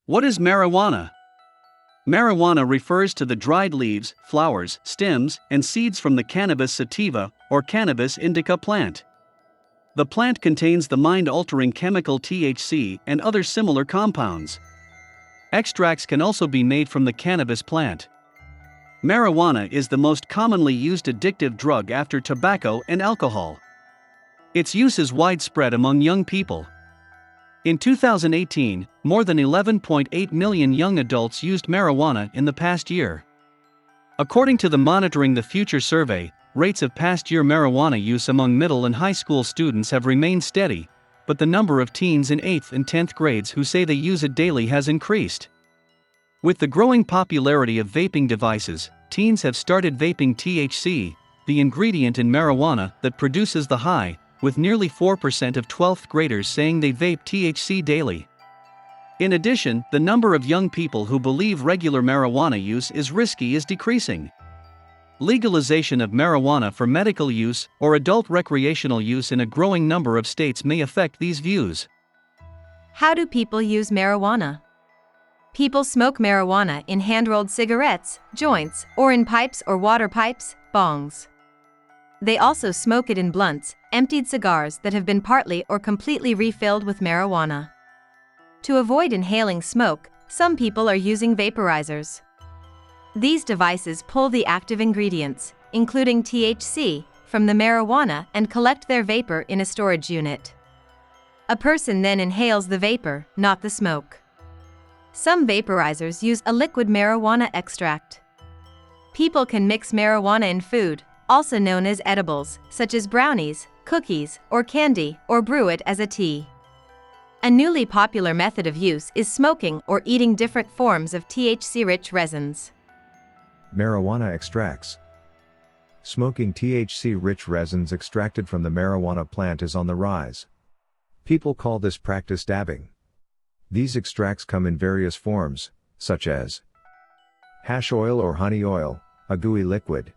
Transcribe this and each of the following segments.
What is marijuana? Marijuana refers to the dried leaves, flowers, stems, and seeds from the cannabis sativa, or cannabis indica plant. The plant contains the mind-altering chemical THC and other similar compounds. Extracts can also be made from the cannabis plant. Marijuana is the most commonly used addictive drug after tobacco and alcohol. Its use is widespread among young people. In 2018, more than 11.8 million young adults used marijuana in the past year. According to the Monitoring the Future survey, rates of past-year marijuana use among middle and high school students have remained steady, but the number of teens in 8th and 10th grades who say they use it daily has increased. With the growing popularity of vaping devices, teens have started vaping THC, the ingredient in marijuana that produces the high, with nearly 4% of 12th graders saying they vape THC daily. In addition, the number of young people who believe regular marijuana use is risky is decreasing. Legalization of marijuana for medical use or adult recreational use in a growing number of states may affect these views. How do people use marijuana? People smoke marijuana in hand-rolled cigarettes, joints, or in pipes or water pipes, bongs. They also smoke it in blunts, emptied cigars that have been partly or completely refilled with marijuana. To avoid inhaling smoke, some people are using vaporizers. These devices pull the active ingredients, including THC, from the marijuana and collect their vapor in a storage unit. A person then inhales the vapor, not the smoke. Some vaporizers use a liquid marijuana extract. People can mix marijuana in food, also known as edibles, such as brownies, cookies, or candy, or brew it as a tea. A newly popular method of use is smoking or eating different forms of THC-rich resins. Marijuana extracts. Smoking THC-rich resins extracted from the marijuana plant is on the rise. People call this practice dabbing. These extracts come in various forms, such as hash oil or honey oil, a gooey liquid;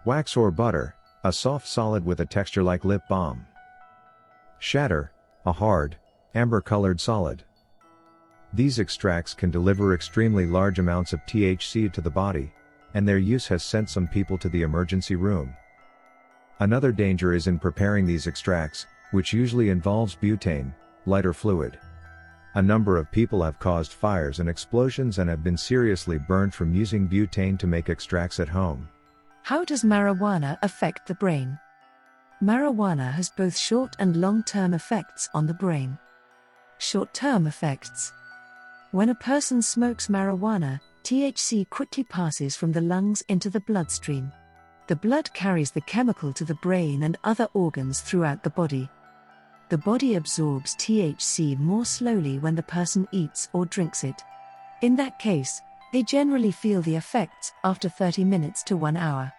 wax or butter, a soft solid with a texture like lip balm; shatter, a hard, amber-colored solid. These extracts can deliver extremely large amounts of THC to the body, and their use has sent some people to the emergency room. Another danger is in preparing these extracts, which usually involves butane, lighter fluid. A number of people have caused fires and explosions and have been seriously burned from using butane to make extracts at home. How does marijuana affect the brain? Marijuana has both short and long-term effects on the brain. Short-term effects. When a person smokes marijuana, THC quickly passes from the lungs into the bloodstream. The blood carries the chemical to the brain and other organs throughout the body. The body absorbs THC more slowly when the person eats or drinks it. In that case, they generally feel the effects after 30 minutes to 1 hour.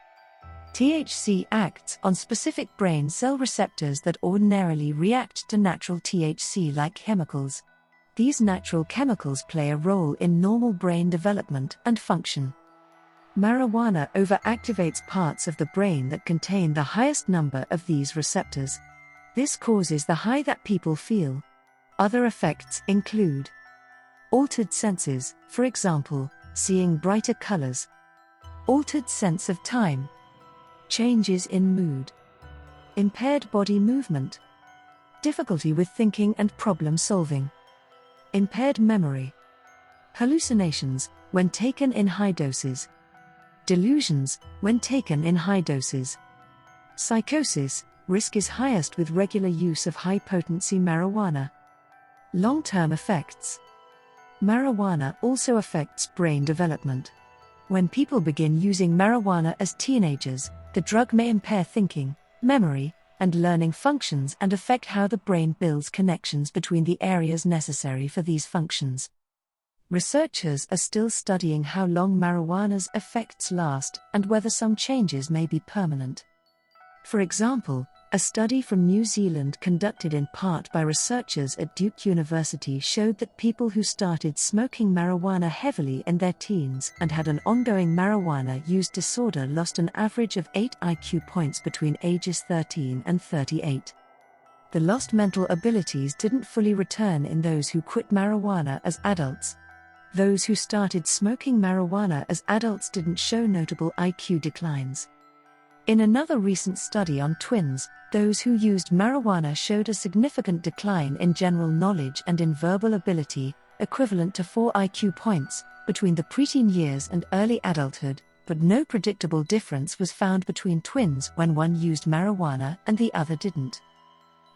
THC acts on specific brain cell receptors that ordinarily react to natural THC-like chemicals. These natural chemicals play a role in normal brain development and function. Marijuana overactivates parts of the brain that contain the highest number of these receptors. This causes the high that people feel. Other effects include altered senses, for example, seeing brighter colors; altered sense of time; changes in mood; impaired body movement; difficulty with thinking and problem solving; impaired memory; hallucinations, when taken in high doses; delusions, when taken in high doses; psychosis. Risk is highest with regular use of high-potency marijuana. Long-term effects. Marijuana also affects brain development. When people begin using marijuana as teenagers, the drug may impair thinking, memory, and learning functions and affect how the brain builds connections between the areas necessary for these functions. Researchers are still studying how long marijuana's effects last and whether some changes may be permanent. For example, a study from New Zealand conducted in part by researchers at Duke University showed that people who started smoking marijuana heavily in their teens and had an ongoing marijuana use disorder lost an average of 8 IQ points between ages 13 and 38. the lost mental abilities didn't fully return in those who quit marijuana as adults. Those who started smoking marijuana as adults didn't show notable IQ declines. In another recent study on twins, those who used marijuana showed a significant decline in general knowledge and in verbal ability, equivalent to 4 IQ points, between the preteen years and early adulthood, but no predictable difference was found between twins when one used marijuana and the other didn't.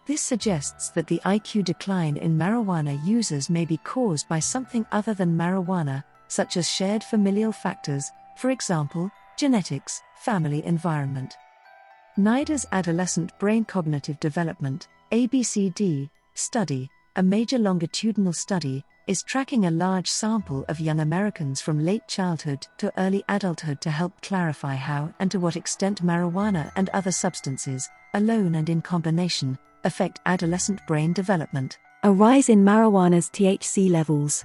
This suggests that the IQ decline in marijuana users may be caused by something other than marijuana, such as shared familial factors, for example, genetics, family environment. NIDA's Adolescent Brain Cognitive Development, ABCD, study, a major longitudinal study, is tracking a large sample of young Americans from late childhood to early adulthood to help clarify how and to what extent marijuana and other substances, alone and in combination, affect adolescent brain development. A rise in marijuana's THC levels.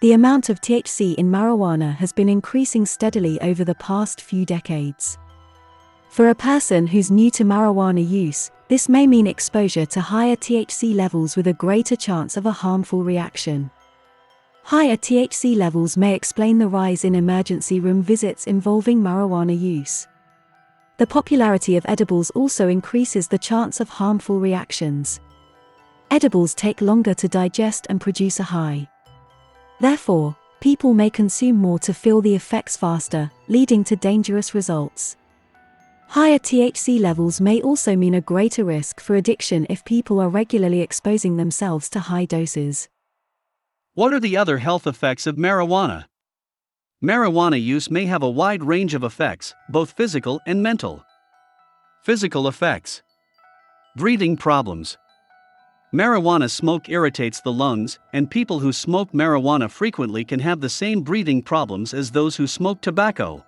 The amount of THC in marijuana has been increasing steadily over the past few decades. For a person who's new to marijuana use, this may mean exposure to higher THC levels with a greater chance of a harmful reaction. Higher THC levels may explain the rise in emergency room visits involving marijuana use. The popularity of edibles also increases the chance of harmful reactions. Edibles take longer to digest and produce a high. Therefore, people may consume more to feel the effects faster, leading to dangerous results. Higher THC levels may also mean a greater risk for addiction if people are regularly exposing themselves to high doses. What are the other health effects of marijuana? Marijuana use may have a wide range of effects, both physical and mental. Physical effects: breathing problems. Marijuana smoke irritates the lungs, and people who smoke marijuana frequently can have the same breathing problems as those who smoke tobacco.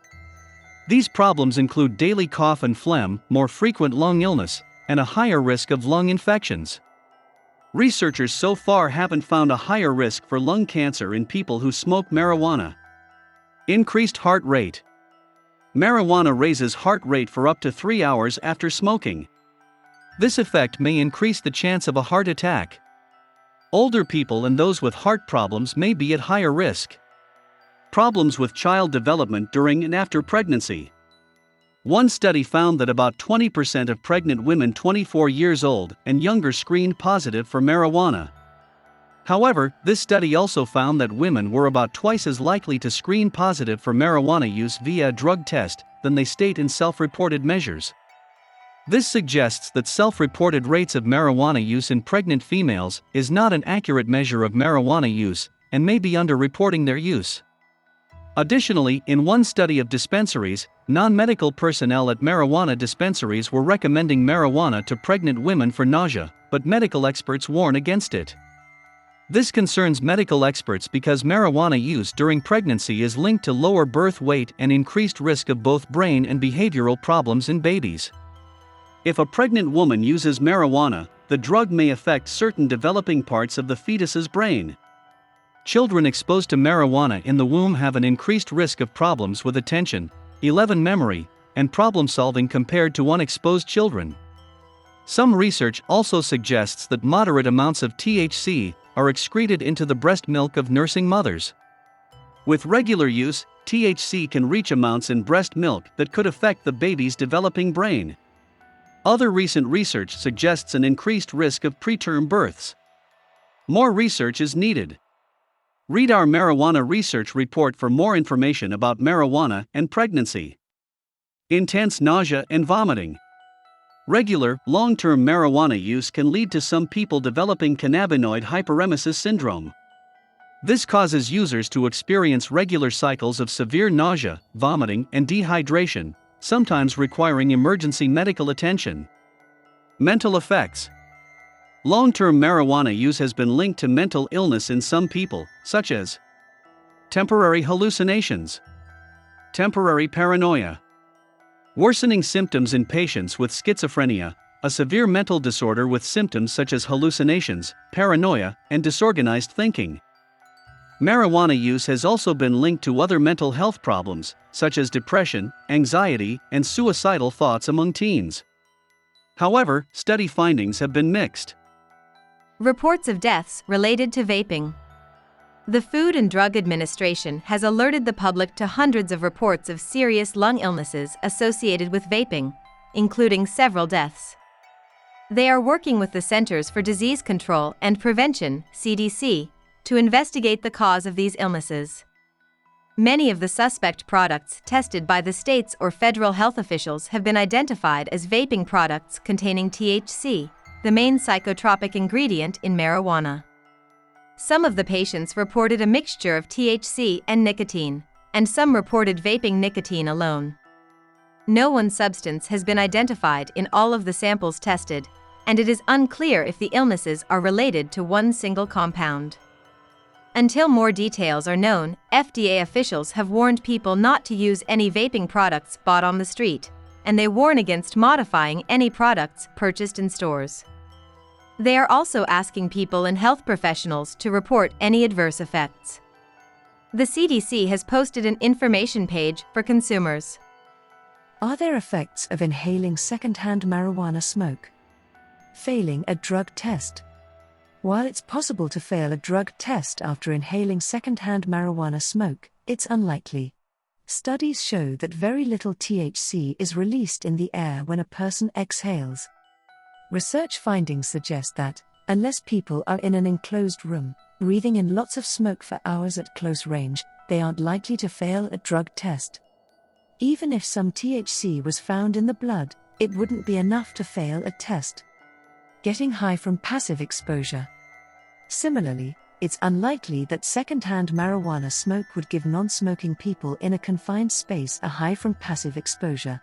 These problems include daily cough and phlegm, more frequent lung illness, and a higher risk of lung infections. Researchers so far haven't found a higher risk for lung cancer in people who smoke marijuana. Increased heart rate. Marijuana raises heart rate for up to 3 hours after smoking. This effect may increase the chance of a heart attack. Older people and those with heart problems may be at higher risk. Problems with child development during and after pregnancy. One study found that about 20% of pregnant women 24 years old and younger screened positive for marijuana. However, this study also found that women were about twice as likely to screen positive for marijuana use via a drug test than they state in self-reported measures. This suggests that self-reported rates of marijuana use in pregnant females is not an accurate measure of marijuana use and may be underreporting their use. Additionally, in one study of dispensaries, non-medical personnel at marijuana dispensaries were recommending marijuana to pregnant women for nausea, but medical experts warn against it. This concerns medical experts because marijuana use during pregnancy is linked to lower birth weight and increased risk of both brain and behavioral problems in babies. If a pregnant woman uses marijuana, the drug may affect certain developing parts of the fetus's brain. Children exposed to marijuana in the womb have an increased risk of problems with attention, memory, and problem-solving compared to unexposed children. Some research also suggests that moderate amounts of THC are excreted into the breast milk of nursing mothers. With regular use, THC can reach amounts in breast milk that could affect the baby's developing brain. Other recent research suggests an increased risk of preterm births. More research is needed. Read our marijuana research report for more information about marijuana and pregnancy. Intense nausea and vomiting. Regular, long-term marijuana use can lead to some people developing cannabinoid hyperemesis syndrome. This causes users to experience regular cycles of severe nausea, vomiting, and dehydration, sometimes requiring emergency medical attention. Mental effects. Long-term marijuana use has been linked to mental illness in some people, such as temporary hallucinations, temporary paranoia, worsening symptoms in patients with schizophrenia, a severe mental disorder with symptoms such as hallucinations, paranoia, and disorganized thinking. Marijuana use has also been linked to other mental health problems, such as depression, anxiety, and suicidal thoughts among teens. However, study findings have been mixed. Reports of deaths related to vaping. The Food and Drug Administration has alerted the public to hundreds of reports of serious lung illnesses associated with vaping, including several deaths. They are working with the Centers for Disease Control and Prevention, CDC, to investigate the cause of these illnesses. Many of the suspect products tested by the state's or federal health officials have been identified as vaping products containing THC, the main psychotropic ingredient in marijuana. Some of the patients reported a mixture of THC and nicotine, and some reported vaping nicotine alone. No one substance has been identified in all of the samples tested, and it is unclear if the illnesses are related to one single compound. Until more details are known, FDA officials have warned people not to use any vaping products bought on the street, and they warn against modifying any products purchased in stores. They are also asking people and health professionals to report any adverse effects. The CDC has posted an information page for consumers. Are there effects of inhaling secondhand marijuana smoke? Failing a drug test. While it's possible to fail a drug test after inhaling secondhand marijuana smoke, it's unlikely. Studies show that very little THC is released in the air when a person exhales. Research findings suggest that, unless people are in an enclosed room, breathing in lots of smoke for hours at close range, they aren't likely to fail a drug test. Even if some THC was found in the blood, it wouldn't be enough to fail a test. Getting high from passive exposure. Similarly, it's unlikely that secondhand marijuana smoke would give non-smoking people in a confined space a high from passive exposure.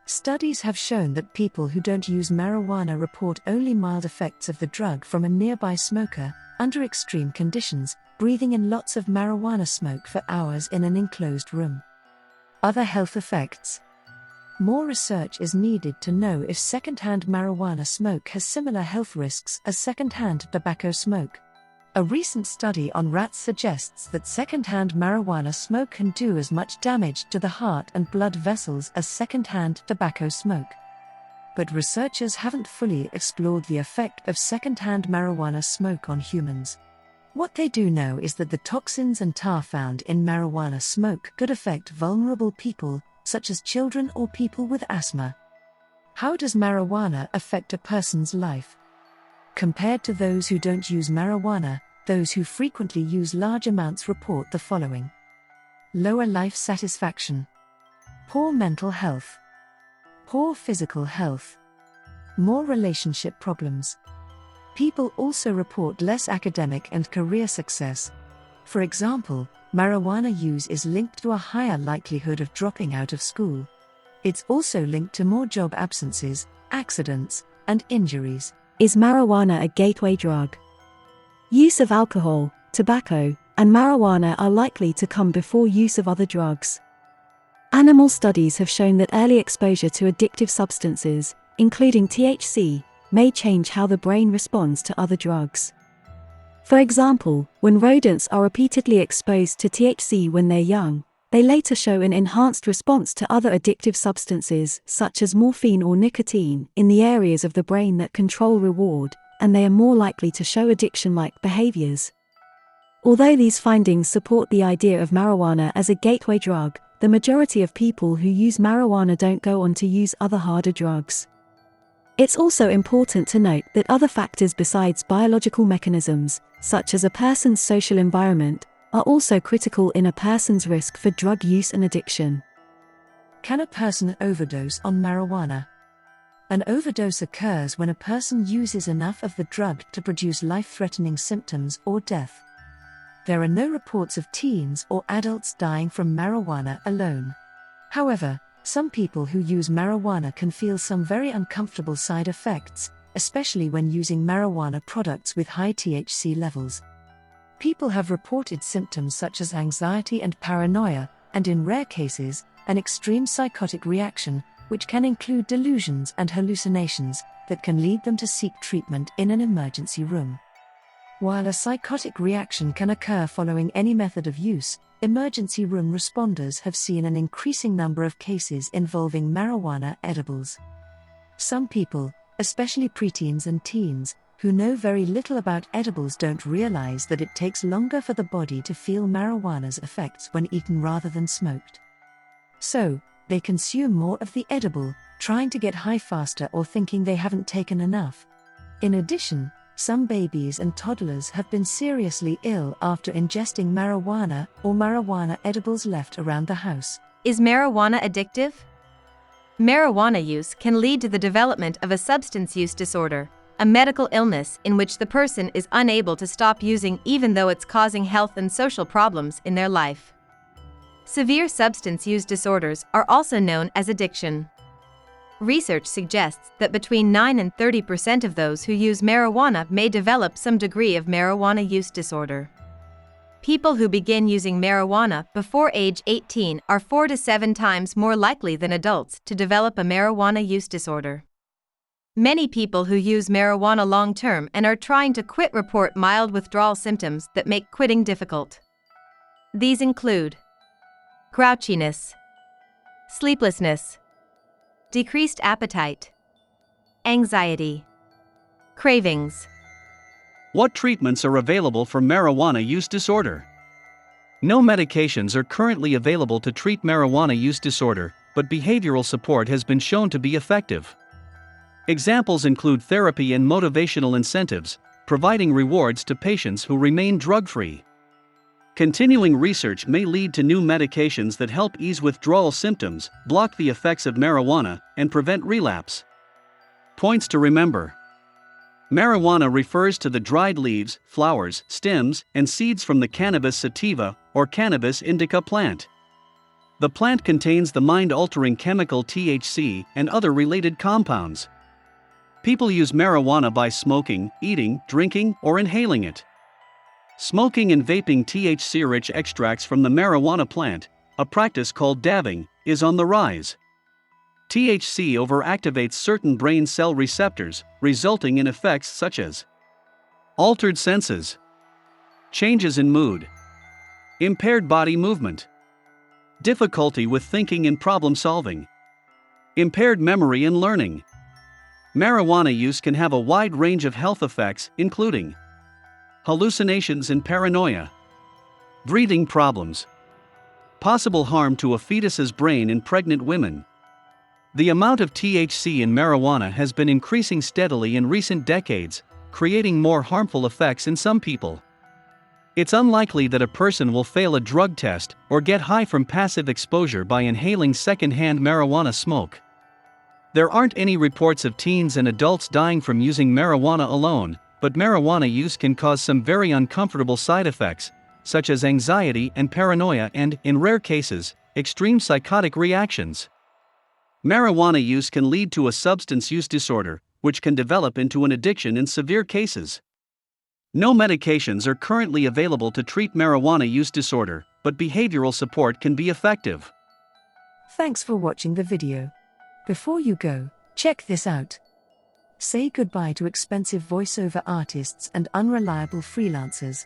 Studies have shown that people who don't use marijuana report only mild effects of the drug from a nearby smoker, under extreme conditions, breathing in lots of marijuana smoke for hours in an enclosed room. Other health effects. More research is needed to know if secondhand marijuana smoke has similar health risks as secondhand tobacco smoke. A recent study on rats suggests that secondhand marijuana smoke can do as much damage to the heart and blood vessels as secondhand tobacco smoke. But researchers haven't fully explored the effect of secondhand marijuana smoke on humans. What they do know is that the toxins and tar found in marijuana smoke could affect vulnerable people, such as children or people with asthma. How does marijuana affect a person's life? Compared to those who don't use marijuana, those who frequently use large amounts report the following: lower life satisfaction, poor mental health, poor physical health, more relationship problems. People also report less academic and career success. For example, marijuana use is linked to a higher likelihood of dropping out of school. It's also linked to more job absences, accidents, and injuries. Is marijuana a gateway drug? Use of alcohol, tobacco, and marijuana are likely to come before use of other drugs. Animal studies have shown that early exposure to addictive substances, including THC, may change how the brain responds to other drugs. For example, when rodents are repeatedly exposed to THC when they're young, they later show an enhanced response to other addictive substances, such as morphine or nicotine, in the areas of the brain that control reward, and they are more likely to show addiction-like behaviors. Although these findings support the idea of marijuana as a gateway drug, the majority of people who use marijuana don't go on to use other harder drugs. It's also important to note that other factors besides biological mechanisms, such as a person's social environment, are also critical in a person's risk for drug use and addiction. Can a person overdose on marijuana? An overdose occurs when a person uses enough of the drug to produce life-threatening symptoms or death. There are no reports of teens or adults dying from marijuana alone. However, some people who use marijuana can feel some very uncomfortable side effects, especially when using marijuana products with high THC levels. People have reported symptoms such as anxiety and paranoia, and in rare cases, an extreme psychotic reaction, which can include delusions and hallucinations, that can lead them to seek treatment in an emergency room. While a psychotic reaction can occur following any method of use, emergency room responders have seen an increasing number of cases involving marijuana edibles. Some people, especially preteens and teens, who know very little about edibles don't realize that it takes longer for the body to feel marijuana's effects when eaten rather than smoked. So, they consume more of the edible, trying to get high faster or thinking they haven't taken enough. In addition, some babies and toddlers have been seriously ill after ingesting marijuana or marijuana edibles left around the house. Is marijuana addictive? Marijuana use can lead to the development of a substance use disorder, a medical illness in which the person is unable to stop using even though it's causing health and social problems in their life. Severe substance use disorders are also known as addiction. Research suggests that between 9 and 30% of those who use marijuana may develop some degree of marijuana use disorder. People who begin using marijuana before age 18 are 4 to 7 times more likely than adults to develop a marijuana use disorder. Many people who use marijuana long-term and are trying to quit report mild withdrawal symptoms that make quitting difficult. These include grouchiness, sleeplessness, decreased appetite, anxiety, cravings. What treatments are available for marijuana use disorder? No medications are currently available to treat marijuana use disorder, but behavioral support has been shown to be effective. Examples include therapy and motivational incentives, providing rewards to patients who remain drug-free. Continuing research may lead to new medications that help ease withdrawal symptoms, block the effects of marijuana, and prevent relapse. Points to remember. Marijuana refers to the dried leaves, flowers, stems, and seeds from the Cannabis sativa, or Cannabis indica plant. The plant contains the mind-altering chemical THC and other related compounds. People use marijuana by smoking, eating, drinking, or inhaling it. Smoking and vaping THC-rich extracts from the marijuana plant, a practice called dabbing, is on the rise. THC overactivates certain brain cell receptors, resulting in effects such as altered senses, changes in mood, impaired body movement, difficulty with thinking and problem solving, impaired memory and learning. Marijuana use can have a wide range of health effects, including hallucinations and paranoia, breathing problems, possible harm to a fetus's brain in pregnant women. The amount of THC in marijuana has been increasing steadily in recent decades, creating more harmful effects in some people. It's unlikely that a person will fail a drug test or get high from passive exposure by inhaling secondhand marijuana smoke. There aren't any reports of teens and adults dying from using marijuana alone, but marijuana use can cause some very uncomfortable side effects, such as anxiety and paranoia and, in rare cases, extreme psychotic reactions. Marijuana use can lead to a substance use disorder, which can develop into an addiction in severe cases. No medications are currently available to treat marijuana use disorder, but behavioral support can be effective. Thanks for watching the video. Before you go, check this out. Say goodbye to expensive voiceover artists and unreliable freelancers.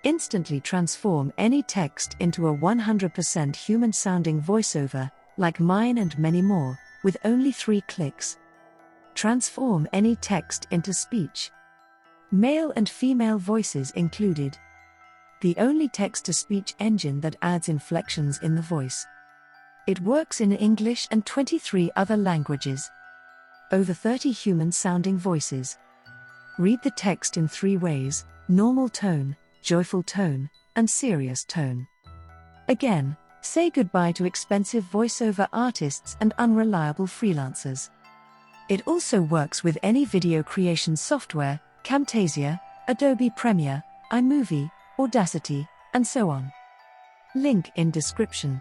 Instantly transform any text into a 100% human-sounding voiceover, like mine and many more, with only 3 clicks. Transform any text into speech. Male and female voices included. The only text-to-speech engine that adds inflections in the voice. It works in English and 23 other languages. Over 30 human-sounding voices. Read the text in 3 ways: normal tone, joyful tone, and serious tone. Again, say goodbye to expensive voiceover artists and unreliable freelancers. It also works with any video creation software, Camtasia, Adobe Premiere, iMovie, Audacity, and so on. Link in description.